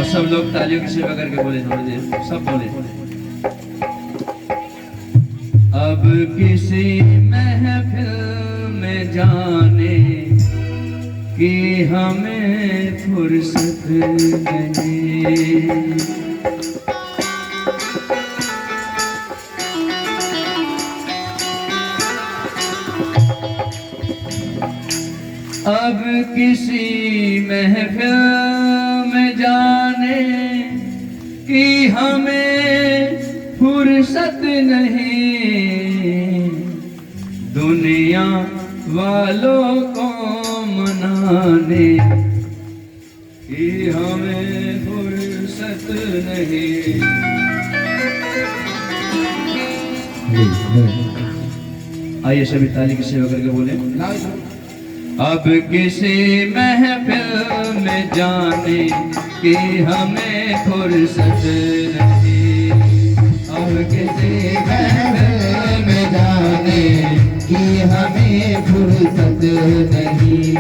और सब लोग तालियों की सेवा करके बोले थोड़ी देर, सब बोले। अब किसी महफिल में जाने की हमें फुर्सत नहीं। अब किसी महफिल में जाने की हमें फुर्सत नहीं। दुनिया वालों को मनाने की हमें फुर्सत नहीं। आइए सभी ताली की सेवा करके बोले। अब किसी महफिल में जाने की हमें फुर्सत नहीं। अब किसी महफिल में जाने की हमें फुर्सत नहीं।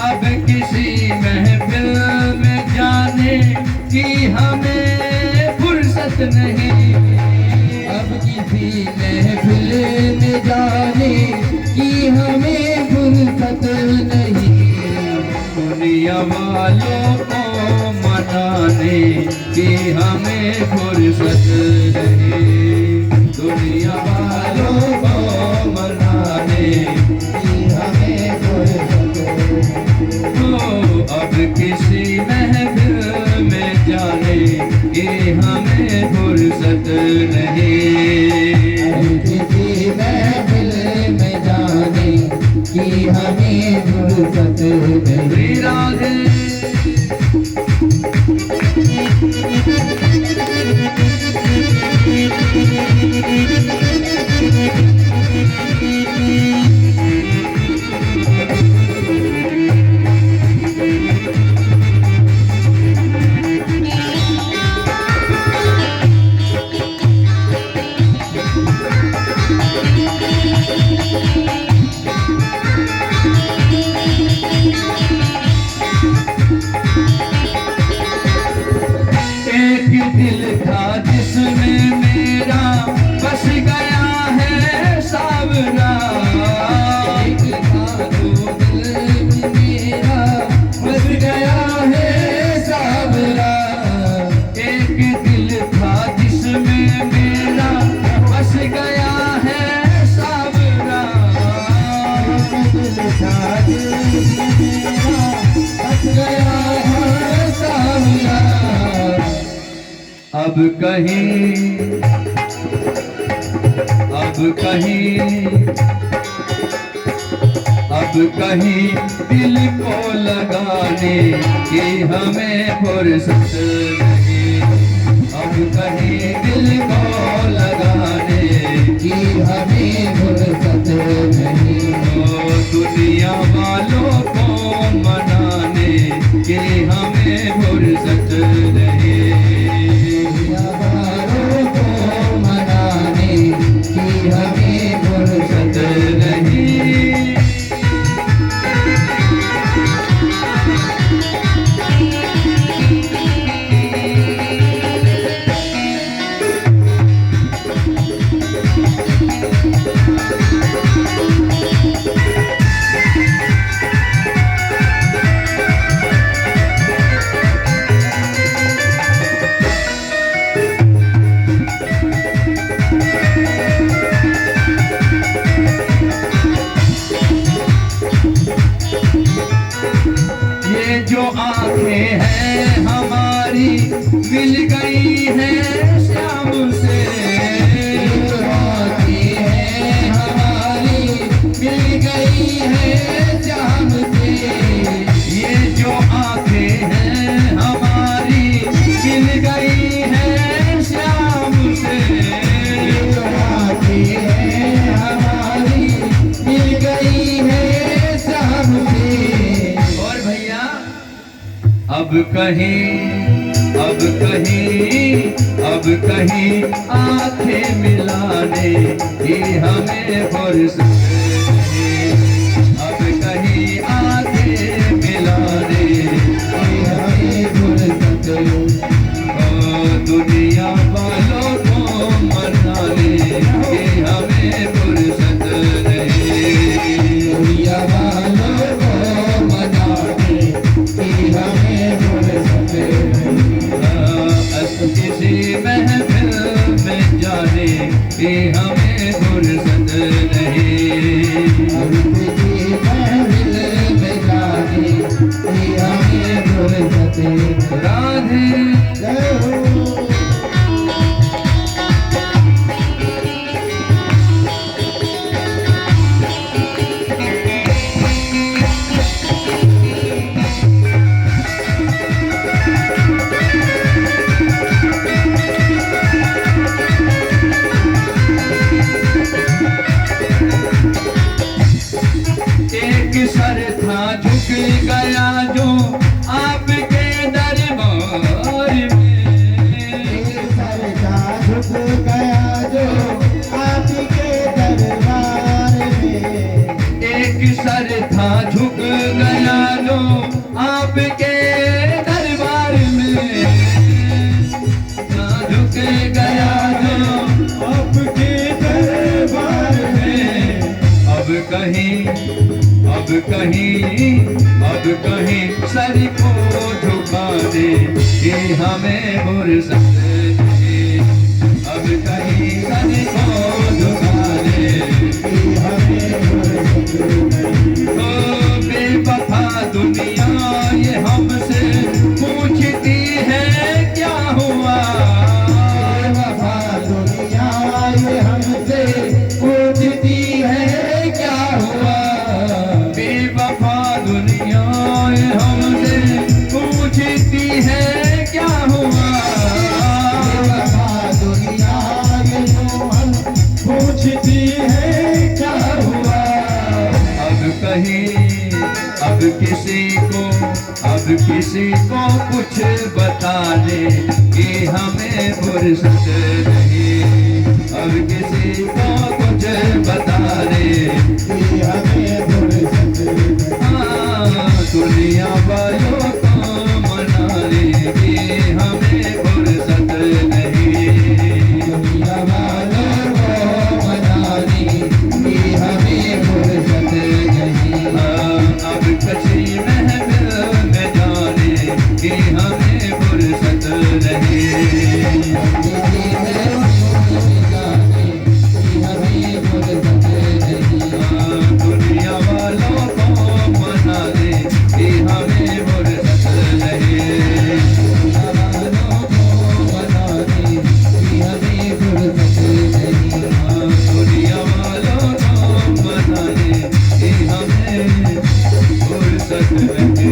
अब किसी महफिल में जाने की हमें फुर्सत नहीं। अब किसी महफिल में जाने की हमें फुर्सत नहीं। दुनिया वालों को मनाने की हमें फुर्सत नहीं। दुनिया वालों को मनाने की हमें फुर्सत नहीं। अब किसी महफिल में जाने की हमें फुर्सत नहीं। किसी महफिल में जाने की हमें फुर्सत नहीं। राधे दिल था जिसमें मेरा बस गया है सावरा। एक था जो दिल में मेरा बस गया है सावरा। एक दिल था जिसमें मेरा बस गया है सावरा। दिल था जिसमें मेरा बस गया है सावरा। अब कहीं दिल को लगाने की हमें फुर्सत नहीं। अब कहीं दिल को लगाने की हमें फुर्सत नहीं। दुनिया वालों को मनाने की हमें फुर्सत नहीं। हमें फुर्सत नहीं। जो आंखें हैं हमारी मिल गई हैं श्याम से। जो आंखें हैं हमारी मिल गई हैं श्याम से। ये जो आंखें हैं हमारी मिल गई हैं श्याम से। जो आंखें हैं हमारी मिल गई हैं श्याम से। और भैया अब कहीं आंखें मिलाने की हमें फुर्सत नहीं। अब कहीं आंखें मिलाने की हमें फुर्सत राधे जय हो। एक सर था झुक गया जो आपके दरबार में। सरदा झुक गया जो आपके दरबार में। एक सर था झुक गया जो आपके दरबार में। था झुक गया जो आपके दरबार में। अब कहीं सर को झुका दे कि हमें फुर्सत नहीं। अब कहीं सर को झुका दे कि हमें फुर्सत नहीं। ओ बेवफा दुनिया ये हमसे पूछती है क्या हुआ। वफा दुनिया ये हमसे पूछती है क्या हुआ। बेवफा दुनिया ये हमसे पूछती है क्या हुआ। वफा दुनिया ये जो हम पूछती है क्या हुआ। अब किसी को कुछ बता दे कि हमें फुर्सत नहीं। अब किसी को कुछ बता दे कि हमें फुर्सत नहीं। हाँ, दुनिया वालों को मना ले कि हमें फुर्सत नहीं। दुनिया वालों को मना ली कि हमें फुर्सत नहीं। अब किसी महफिल में जाने कि हमें फुर्सत नहीं। दुनिया वालों को मना दे कि हमें फुर्सत नहीं। दुनिया वालों को मना दे कि हमें फुर्सत नहीं।